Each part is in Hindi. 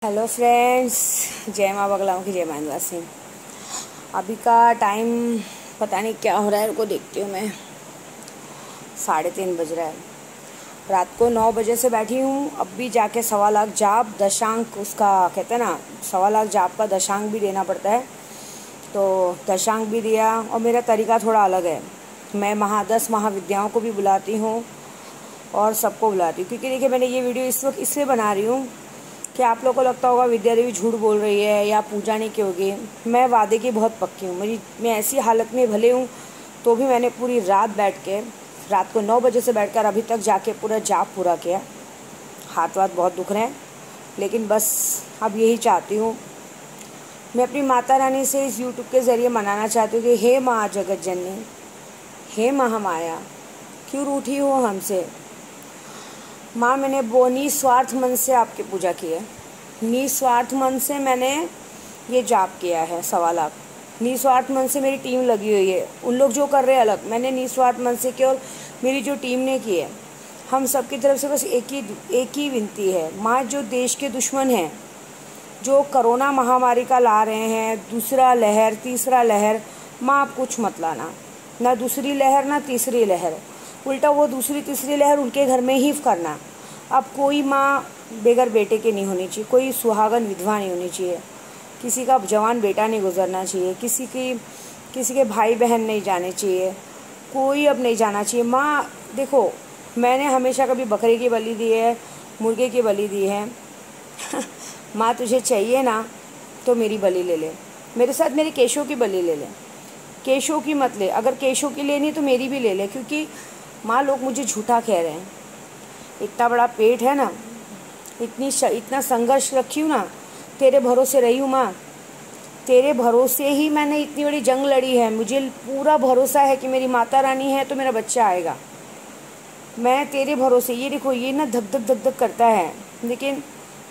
हेलो फ्रेंड्स, जय माँ बगलाओं की जय महेंद्र सिंह। अभी का टाइम पता नहीं क्या हो रहा है, उनको देखती हूँ मैं। 3:30 बज रहा है। रात को 9 बजे से बैठी हूँ। अब भी जाके 1.25 लाख जाप दशांक, उसका कहते हैं ना 1.25 लाख जाप का दशांक भी देना पड़ता है, तो दशांक भी दिया। और मेरा तरीका थोड़ा अलग है। मैं 10 महाविद्याओं को भी बुलाती हूँ और सबको बुलाती हूँ, क्योंकि देखिए मैंने ये वीडियो इस वक्त इसलिए बना रही हूँ कि आप लोगों को लगता होगा विद्या देवी झूठ बोल रही है या पूजा नहीं की होगी। मैं वादे की बहुत पक्की हूँ। मैं ऐसी हालत में भले हूँ तो भी मैंने पूरी रात बैठ के, रात को 9 बजे से बैठकर अभी तक जाके पूरा जाप पूरा किया। हाथ वाथ बहुत दुख रहे हैं, लेकिन बस अब यही चाहती हूँ। मैं अपनी माता रानी से इस यूट्यूब के ज़रिए मनाना चाहती हूँ कि हे माँ जगत जननी, हे महामाया, क्यों रूठी हो हमसे। माँ, मैंने वो निस्वार्थ मन से आपकी पूजा की है। निस्वार्थ मन से मैंने ये जाप किया है 1.25 लाख। निस्वार्थ मन से मेरी टीम लगी हुई है। उन लोग जो कर रहे हैं अलग, मैंने निस्वार्थ मन से केवल मेरी जो टीम ने की है। हम सब की तरफ से बस एक ही विनती है। माँ, जो देश के दुश्मन हैं, जो कोरोना महामारी का ला रहे हैं, दूसरा लहर तीसरा लहर, माँ आप कुछ मत लाना, ना दूसरी लहर ना तीसरी लहर। उल्टा वो दूसरी तीसरी लहर उनके घर में ही करना। अब कोई माँ बेगर बेटे की नहीं होनी चाहिए, कोई सुहागन विधवा नहीं होनी चाहिए, किसी का जवान बेटा नहीं गुजरना चाहिए, किसी के भाई बहन नहीं जाने चाहिए, कोई अब नहीं जाना चाहिए। माँ देखो, मैंने हमेशा कभी बकरे की बलि दी है, मुर्गे की बलि दी है। माँ तुझे चाहिए ना तो मेरी बलि ले ले, मेरे साथ मेरे केशव की बलि ले ले। केशव की मत ले, अगर केशव की लेनी तो मेरी भी ले ले, क्योंकि माँ लोग मुझे झूठा कह रहे हैं। इतना बड़ा पेट है ना, इतना संघर्ष रखी हूँ ना, तेरे भरोसे रही हूँ माँ। तेरे भरोसे ही मैंने इतनी बड़ी जंग लड़ी है। मुझे पूरा भरोसा है कि मेरी माता रानी है तो मेरा बच्चा आएगा। मैं तेरे भरोसे, ये देखो ये ना धक धक धक धक करता है, लेकिन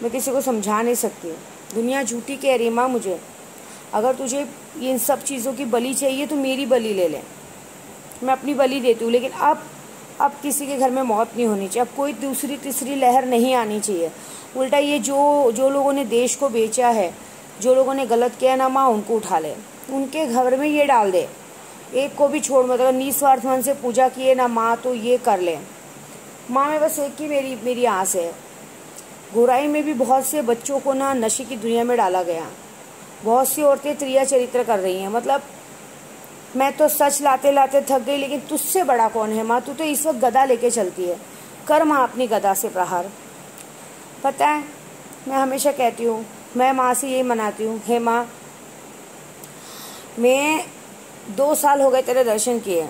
मैं किसी को समझा नहीं सकती। दुनिया झूठी कह रही है माँ मुझे। अगर तुझे इन सब चीज़ों की बलि चाहिए तो मेरी बलि ले ले, मैं अपनी बलि देती हूँ। लेकिन अब किसी के घर में मौत नहीं होनी चाहिए। अब कोई दूसरी तीसरी लहर नहीं आनी चाहिए। उल्टा ये जो लोगों ने देश को बेचा है, जो लोगों ने गलत किया ना माँ, उनको उठा ले, उनके घर में ये डाल दे। एक को भी छोड़ मत। अगर निस्वार्थ मन से पूजा किए ना माँ तो ये कर ले माँ। मैं बस एक ही मेरी आस है। गुराई में भी बहुत से बच्चों को ना नशे की दुनिया में डाला गया। बहुत सी औरतें त्रिया चरित्र कर रही हैं। मतलब मैं तो सच लाते लाते थक गई, लेकिन तुझसे बड़ा कौन है माँ। तू तो इस वक्त गदा लेके चलती है। कर माँ अपनी गदा से प्रहार। पता है, मैं हमेशा कहती हूँ, मैं माँ से यही मनाती हूँ, हे माँ, मैं 2 साल हो गए तेरे दर्शन किए।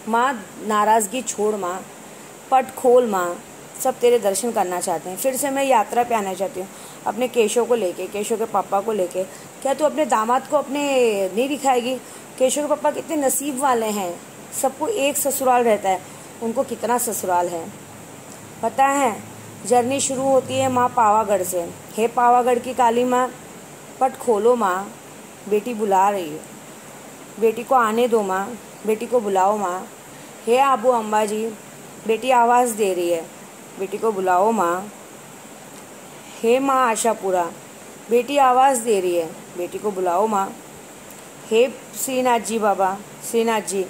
माँ नाराज़गी छोड़ माँ, पट खोल माँ, सब तेरे दर्शन करना चाहते हैं। फिर से मैं यात्रा पे आना चाहती हूँ अपने केशव को लेके, केशव के पापा को लेके। क्या तू अपने दामाद को अपने नहीं दिखाएगी? केशव के पापा कितने नसीब वाले हैं, सबको एक ससुराल रहता है, उनको कितना ससुराल है पता है। जर्नी शुरू होती है माँ पावागढ़ से। हे पावागढ़ की काली माँ, पट खोलो माँ, बेटी बुला रही है, बेटी को आने दो माँ, बेटी को बुलाओ माँ। हे आबू अम्बा जी, बेटी आवाज़ दे रही है, बेटी को बुलाओ माँ। हे माँ आशापुरा, बेटी आवाज़ दे रही है, बेटी को बुलाओ माँ। हे श्रीनाथ जी बाबा, श्रीनाथ जी,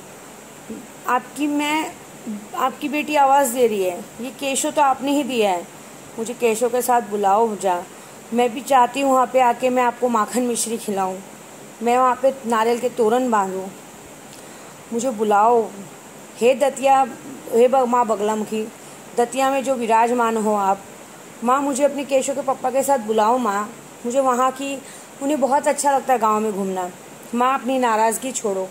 आपकी बेटी आवाज़ दे रही है। ये केशव तो आपने ही दिया है, मुझे केशव के साथ बुलाओ जा। मैं भी चाहती हूँ वहाँ पे आके मैं आपको माखन मिश्री खिलाऊँ, मैं वहाँ पे नारियल के तोरण बांधूँ, मुझे बुलाओ। हे दतिया, हे माँ बगलामुखी, दतिया में जो विराजमान हो आप माँ, मुझे अपने केशव के पापा के साथ बुलाओ माँ। मुझे वहाँ की, उन्हें बहुत अच्छा लगता है गांव में घूमना। माँ अपनी नाराज़गी छोड़ो,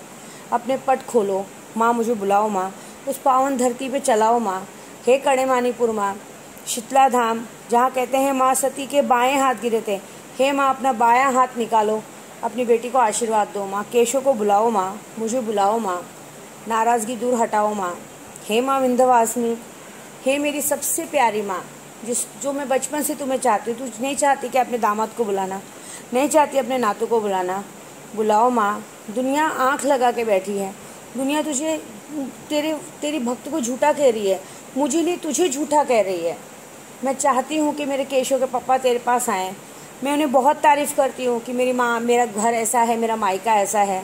अपने पट खोलो माँ, मुझे बुलाओ माँ, उस पावन धरती पे चलाओ माँ। हे कड़े मानीपुर माँ, शीतला धाम, जहाँ कहते हैं माँ सती के बाएं हाथ गिरे थे, हे माँ अपना बायां हाथ निकालो, अपनी बेटी को आशीर्वाद दो माँ। केशव को बुलाओ माँ, मुझे बुलाओ माँ, नाराज़गी दूर हटाओ माँ। हे माँ विंध्यवासिनी, हे मेरी सबसे प्यारी माँ, जो मैं बचपन से तुम्हें चाहती हूँ। तू नहीं चाहती कि अपने दामाद को बुलाना, नहीं चाहती अपने नातू को बुलाना, बुलाओ माँ। दुनिया आंख लगा के बैठी है, दुनिया तुझे तेरी भक्त को झूठा कह रही है, मुझे नहीं तुझे झूठा कह रही है। मैं चाहती हूँ कि मेरे केशव के पापा तेरे पास आएँ, मैं उन्हें बहुत तारीफ़ करती हूँ कि मेरी माँ, मेरा घर ऐसा है, मेरा मायका ऐसा है,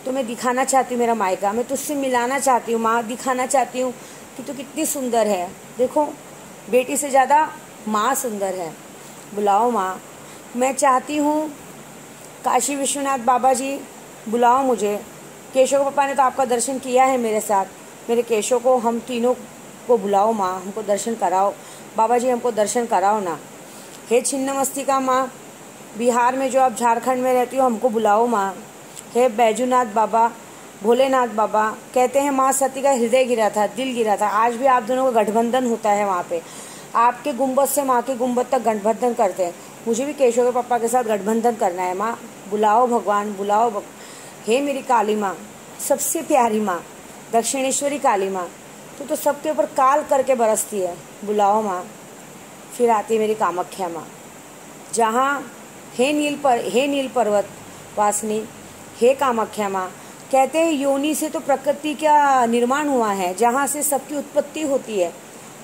तो मैं दिखाना चाहती हूँ मेरा मायका, मैं तुझसे मिलाना चाहती हूँ माँ, दिखाना चाहती हूँ कि तू कितनी सुंदर है। देखो बेटी से ज़्यादा माँ सुंदर है, बुलाओ माँ। मैं चाहती हूँ काशी विश्वनाथ बाबा जी बुलाओ मुझे। केशव पापा ने तो आपका दर्शन किया है मेरे साथ, मेरे केशव को, हम तीनों को बुलाओ माँ, हमको दर्शन कराओ। बाबा जी हमको दर्शन कराओ ना। हे छिन्नमस्तिका माँ, बिहार में जो आप झारखंड में रहती हो, हमको बुलाओ माँ। हे बैजूनाथ बाबा, भोलेनाथ बाबा, कहते हैं माँ सती का हृदय गिरा था, दिल गिरा था, आज भी आप दोनों का गठबंधन होता है वहाँ पे। आपके गुंबद से माँ के गुंबद तक गठबंधन करते हैं। मुझे भी केशव के पापा के साथ गठबंधन करना है माँ, बुलाओ भगवान, बुलाओ हे मेरी काली माँ, सबसे प्यारी माँ, दक्षिणेश्वरी काली माँ, तू तो सबके ऊपर काल करके बरसती है, बुलाओ माँ। फिर आती है मेरी कामाख्या माँ, जहाँ हे नील पर्वत वासिनी, हे कामाख्या माँ, कहते हैं योनि से तो प्रकृति का निर्माण हुआ है, जहाँ से सबकी उत्पत्ति होती है।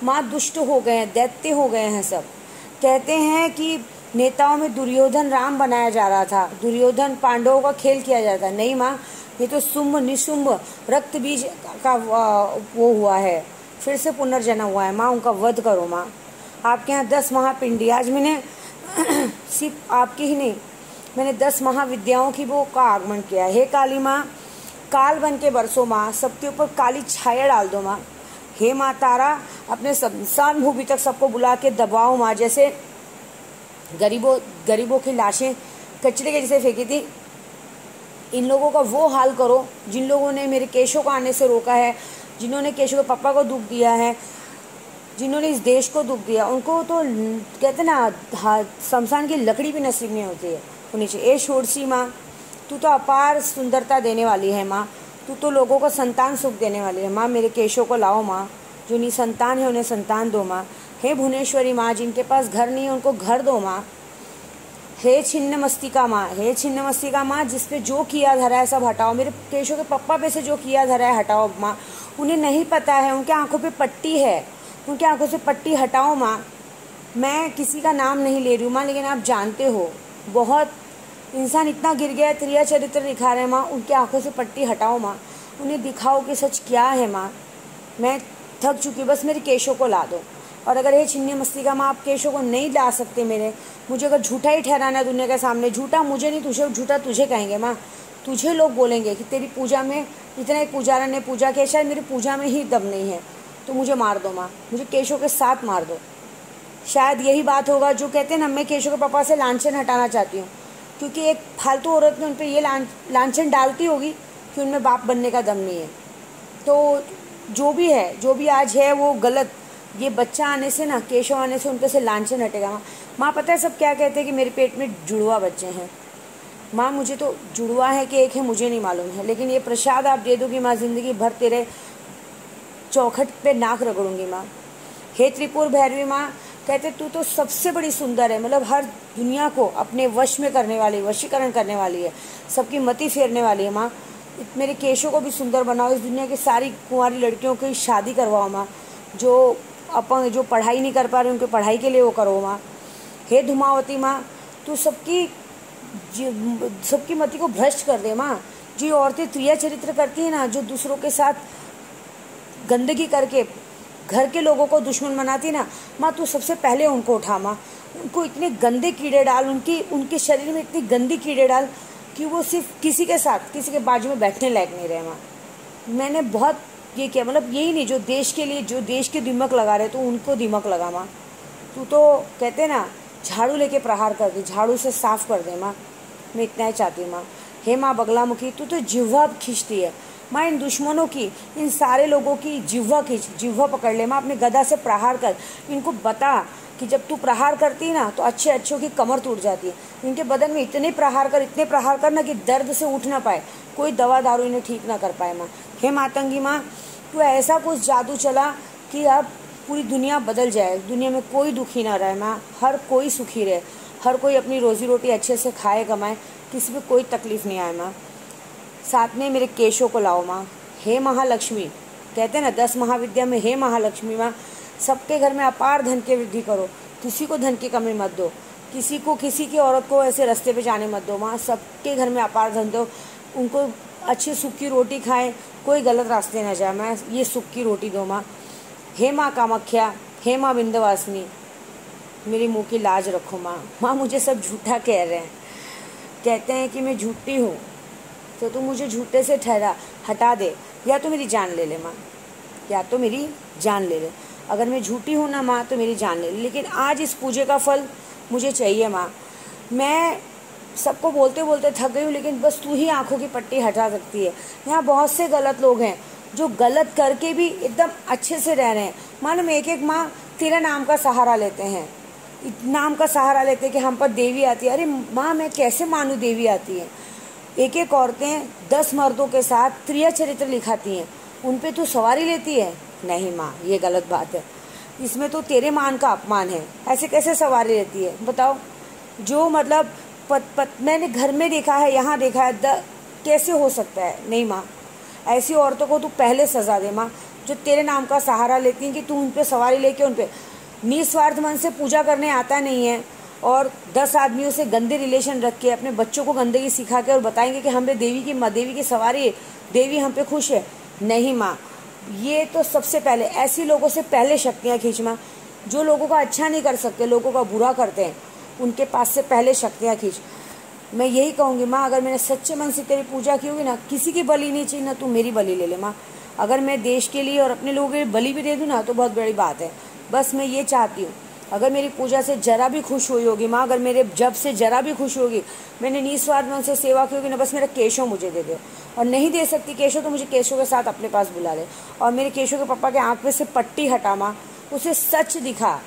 माँ दुष्ट हो गए हैं, दैत्य हो गए हैं सब। कहते हैं कि नेताओं में दुर्योधन राम बनाया जा रहा था, दुर्योधन पांडवों का खेल किया जाता है। नहीं माँ, ये तो शुंभ निशुंभ रक्त बीज का वो हुआ है, फिर से पुनर्जन्म हुआ है माँ, उनका वध करो माँ। आपके यहाँ 10 महापिंडी, आज मैंने सिर्फ आपकी ही नहीं, मैंने 10 महाविद्याओं की वो का आगमन किया। हे काली माँ, काल बन के बरसो माँ, सबके ऊपर काली छाया डाल दो माँ। हे माँ तारा, अपने शमशान भूमि तक सबको बुला के दबाओ माँ, जैसे गरीबों की लाशें कचरे के जैसे फेंकी थी, इन लोगों का वो हाल करो जिन लोगों ने मेरे केशव को आने से रोका है, जिन्होंने केशव के पापा को दुख दिया है, जिन्होंने इस देश को दुख दिया, उनको तो कहते ना शमशान की लकड़ी भी नसीब नहीं होती है होनी चाहिए। ए षोडशी माँ, तू तो अपार सुंदरता देने वाली है माँ, तू तो लोगों को संतान सुख देने वाली है माँ। मेरे केशव को लाओ माँ, जो निसंतान है उन्हें संतान दो माँ। हे भुवनेश्वरी माँ, जिनके पास घर नहीं है उनको घर दो माँ। हे छिन्नमस्तिका माँ, हे छिन्नमस्तिका माँ, जिस पे जो किया धरा है सब हटाओ। मेरे केशव के पप्पा पे से जो किया धरा है हटाओ माँ। उन्हें नहीं पता है, उनके आंखों पे पट्टी है, उनकी आंखों से पट्टी हटाओ माँ। मैं किसी का नाम नहीं ले रही हूँ माँ, लेकिन आप जानते हो बहुत इंसान इतना गिर गया है, त्रिया चरित्र दिखा रहे हैं माँ, उनकी आंखों से पट्टी हटाओ माँ। उन्हें दिखाओ कि सच क्या है माँ। मैं थक चुकी, बस मेरे केशव को ला दो। और अगर ये छिन्नमस्तिका माँ आप केशव को नहीं ला सकते मेरे, मुझे अगर झूठा ही ठहराना है दुनिया के सामने, झूठा मुझे नहीं तुझे, झूठा तुझे कहेंगे माँ। तुझे लोग बोलेंगे कि तेरी पूजा में इतना एक पुजारा ने पूजा किया, शायद मेरी पूजा में ही दम नहीं है, तो मुझे मार दो माँ, मुझे केशव के साथ मार दो। शायद यही बात होगा जो कहते हैं ना, मैं केशव के पापा से लांछन हटाना चाहती हूँ, क्योंकि एक फालतू औरत ने उन पर ये लांछन डालती होगी कि उनमें बाप बनने का दम नहीं है। तो जो भी है, जो भी आज है वो गलत। ये बच्चा आने से ना, केशव आने से उनके से लांछन हटेगा माँ। माँ पता है सब क्या कहते हैं कि मेरे पेट में जुड़वा बच्चे हैं माँ। मुझे तो जुड़वा है कि एक है मुझे नहीं मालूम है, लेकिन ये प्रसाद आप दे दोगी माँ, जिंदगी भर तेरे चौखट पे नाक रगड़ूंगी माँ। हे त्रिपुर भैरवी माँ, कहते तू तो सबसे बड़ी सुंदर है, मतलब हर दुनिया को अपने वश में करने वाली, वशीकरण करने वाली है, सबकी मति फेरने वाली है माँ। मेरे केशव को भी सुंदर बनाओ, इस दुनिया की सारी कुंवारी लड़कियों की शादी करवाओ माँ, जो जो पढ़ाई नहीं कर पा रहे उनकी पढ़ाई के लिए वो करो माँ। हे धुमावती माँ, तू सबकी मति को भ्रष्ट कर दे माँ। जो औरतें त्रिया चरित्र करती है ना, जो दूसरों के साथ गंदगी करके घर के लोगों को दुश्मन बनाती ना माँ, तू सबसे पहले उनको उठा माँ। उनको इतने गंदे कीड़े डाल, उनके शरीर में इतनी गंदी कीड़े डाल कि वो सिर्फ किसी के साथ, किसी के बाजू में बैठने लायक नहीं रहे माँ। मैंने बहुत ये किया, मतलब यही नहीं, जो देश के लिए, जो देश के दिमक लगा रहे तो उनको दिमक लगा माँ। तू तो कहते ना झाड़ू लेके प्रहार कर दे, झाड़ू से साफ कर दे माँ। मैं इतना ही चाहती हूँ माँ। हे माँ बगलामुखी, तू तो जिह्वा खींचती है माँ, इन दुश्मनों की, इन सारे लोगों की जिह्वा खींच, जिह्वा पकड़ ले माँ, अपने गदा से प्रहार कर। इनको बता कि जब तू प्रहार करती है ना तो अच्छे अच्छों की कमर टूट जाती है। इनके बदन में इतने प्रहार कर ना कि दर्द से उठ ना पाए, कोई दवा दारू इन्हें ठीक ना कर पाए माँ। हे मातंगी माँ, तू ऐसा कुछ जादू चला कि अब पूरी दुनिया बदल जाए, दुनिया में कोई दुखी ना रहे माँ, हर कोई सुखी रहे, हर कोई अपनी रोजी रोटी अच्छे से खाए कमाए, किसी को कोई तकलीफ नहीं आए माँ। साथ में मेरे केशव को लाओ माँ। हे महालक्ष्मी, कहते हैं ना 10 महाविद्या में हे महालक्ष्मी माँ, सबके घर में अपार धन की वृद्धि करो, किसी को धन की कमी मत दो। किसी को, किसी की औरत को ऐसे रास्ते पे जाने मत दो माँ। सबके घर में अपार धन दो, उनको अच्छी सूखी रोटी खाएं, कोई गलत रास्ते न जाए। मैं ये सूखी रोटी दो माँ। हे माँ कामाख्या, हे माँ विंध्यवासिनी, मेरी मुँह की लाज रखो माँ। माँ मुझे सब झूठा कह रहे हैं, कहते हैं कि मैं झूठी हूँ, तो तू मुझे झूठे से हटा दे, या तो मेरी जान ले ले माँ, या तो मेरी जान ले ले। अगर मैं झूठी हूँ ना माँ तो मेरी जान ले ले, लेकिन आज इस पूजे का फल मुझे चाहिए माँ। मैं सबको बोलते बोलते थक गई हूँ, लेकिन बस तू ही आंखों की पट्टी हटा सकती है। यहाँ बहुत से गलत लोग हैं जो गलत करके भी एकदम अच्छे से रह रहे हैं। मालूम एक एक माँ तेरा नाम का सहारा लेते हैं, नाम का सहारा लेते हैं कि हम पर देवी आती है। अरे माँ मैं कैसे मानूँ देवी आती है? एक एक औरतें 10 मर्दों के साथ त्रिया चरित्र लिखाती हैं, उन पे तू सवारी लेती है? नहीं माँ, ये गलत बात है, इसमें तो तेरे मान का अपमान है। ऐसे कैसे सवारी लेती है बताओ? जो मतलब मैंने घर में देखा है, यहाँ देखा है, कैसे हो सकता है? नहीं माँ, ऐसी औरतों को तू पहले सजा दे माँ, जो तेरे नाम का सहारा लेती हैं कि तू उन पे सवारी लेके उन पे निस्वार्थ मन से पूजा करने आता नहीं है, और 10 आदमियों से गंदे रिलेशन रख के अपने बच्चों को गंदगी सिखा के और बताएंगे कि हम पे देवी की सवारी है, देवी हम पे खुश है। नहीं माँ, ये तो सबसे पहले ऐसी लोगों से पहले शक्तियाँ खींच माँ। जो लोगों का अच्छा नहीं कर सकते, लोगों का बुरा करते हैं, उनके पास से पहले शक्तियाँ खींच। मैं यही कहूँगी माँ, अगर मैंने सच्चे मन से तेरी पूजा की होगी ना, किसी की बलि नहीं चाहिए ना, तू मेरी बलि ले ले माँ। अगर मैं देश के लिए और अपने लोगों के लिए बलि भी दे दूँ ना तो बहुत बड़ी बात है। बस मैं ये चाहती हूँ, अगर मेरी पूजा से जरा भी खुश हुई होगी माँ, अगर मेरे जब से जरा भी खुश होगी, मैंने निस्वार्थ मन से सेवा की होगी ना, बस मेरा केशव मुझे दे दे। और नहीं दे सकती केशव तो मुझे केशव के साथ अपने पास बुला ले, और मेरे केशव के पापा के आँख पे से पट्टी हटा माँ। उसे सच दिखा,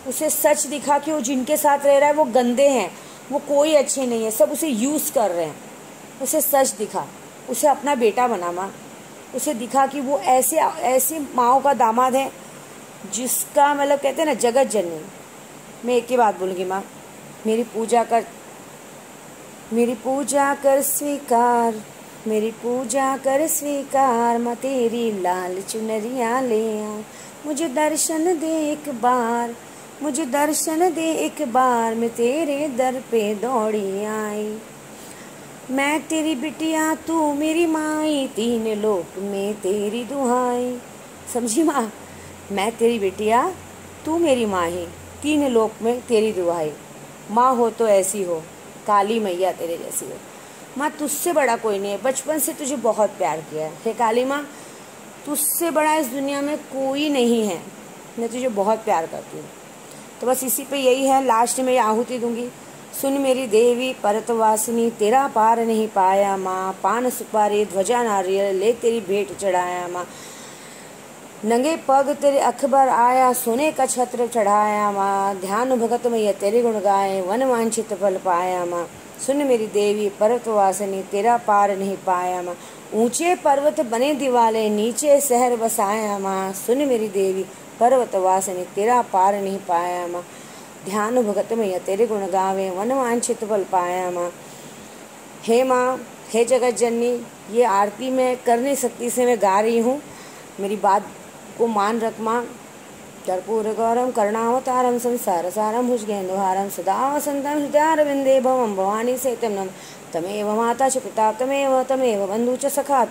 उसे सच दिखा कि वो जिनके साथ रह रहा है वो गंदे हैं, वो कोई अच्छे नहीं है, सब उसे यूज़ कर रहे हैं। उसे सच दिखा, उसे अपना बेटा बना माँ। उसे दिखा कि वो ऐसी माँओं का दामाद है जिसका मतलब कहते हैं ना जगत जननी। मैं एक ही बात बोलूँगी माँ, मेरी पूजा कर स्वीकार, मेरी पूजा कर स्वीकार माँ। तेरी लाल चुनरिया ले आ, मुझे दर्शन दे एक बार, मुझे दर्शन दे एक बार। मैं तेरे दर पे दौड़ी आई, मैं तेरी बिटिया तू मेरी माई, 3 लोक में तेरी दुहाई। समझी माँ? मैं तेरी बिटिया तू मेरी माँ ही, 3 लोक में तेरी दुहाई। माँ हो तो ऐसी हो, काली मैया तेरे जैसी हो। माँ तुझसे बड़ा कोई नहीं है, बचपन से तुझे बहुत प्यार किया है। हे काली माँ, तुझसे बड़ा इस दुनिया में कोई नहीं है, मैं तुझे बहुत प्यार करती हूँ। तो बस इसी पे यही है, लास्ट में आहुति दूंगी। सुन मेरी देवी परतवासिनी, तेरा पार नहीं पाया माँ। पान सुपारी ध्वजा नारियल ले तेरी भेंट चढ़ाया माँ। नंगे पग तेरे अखबर आया, सोने का छत्र चढ़ाया माँ। ध्यान भगत मैया तेरे गुण गाए, वन वांछित फल पाया माँ। सुन मेरी देवी पर्वतवासिनी, तेरा पार नहीं पाया माँ। ऊंचे पर्वत बने दिवाले, नीचे शहर बसाया माँ। सुन मेरी देवी पर्वतवासिनी, तेरा पार नहीं पाया माँ। ध्यान भगत मैया तेरे गुण गावे, वन वांछित फल पाया माँ। हे माँ, हे जगत जननी, ये आरती मैं कर नहीं सकती से मैं गा रही हूँ, मेरी बात को मान रख माँ। कर्पूर गौरम करुणावतारम संसार सारम भुजगेन्दुहारम सदा वसंतम हृदयारविंदे भवम भवानी सेतम नम। तमेव माता च पिता तमेव बंधु च सखा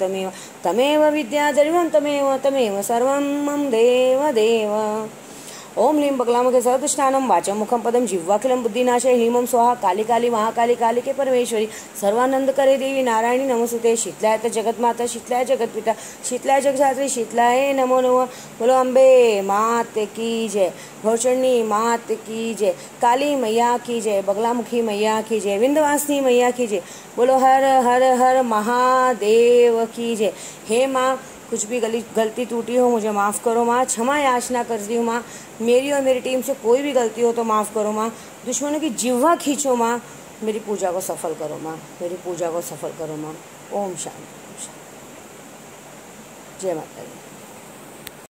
तमेव विद्या दरिवं तमेव सर्वं मम देव देव। ओम ह्लीं बगलामुखे सर्वदुष्टानं वाचं मुखं पदं जिह्वाखिलं बुद्धिनाशय ह्लीं स्वाहा काली काली महाकाली कालिके परमेश्वरी सर्वानंद करे देवी नारायणी नमोस्तुते। शीतलाय जगतमाता शीतलाय जगतपिता शीतलाय जगधात्री शीतलाय नमो नमः। बोलो अम्बे मात की जय, घोषणी मात की जय, काली मैया की जय, बगलामुखी मैया की जय, विंध्यवासिनी मैया की जय। बोलो हर हर हर महादेव की जय। हे माँ, कुछ भी गलती टूटी हो मुझे माफ़ करो माँ, क्षमा याचना करती हूँ माँ। मेरी और मेरी टीम से कोई भी गलती हो तो माफ़ करो माँ। दुश्मनों की जिह्वा खींचो माँ, मेरी पूजा को सफल करो माँ, मेरी पूजा को सफल करो माँ। ओम शांति। जय माता दी।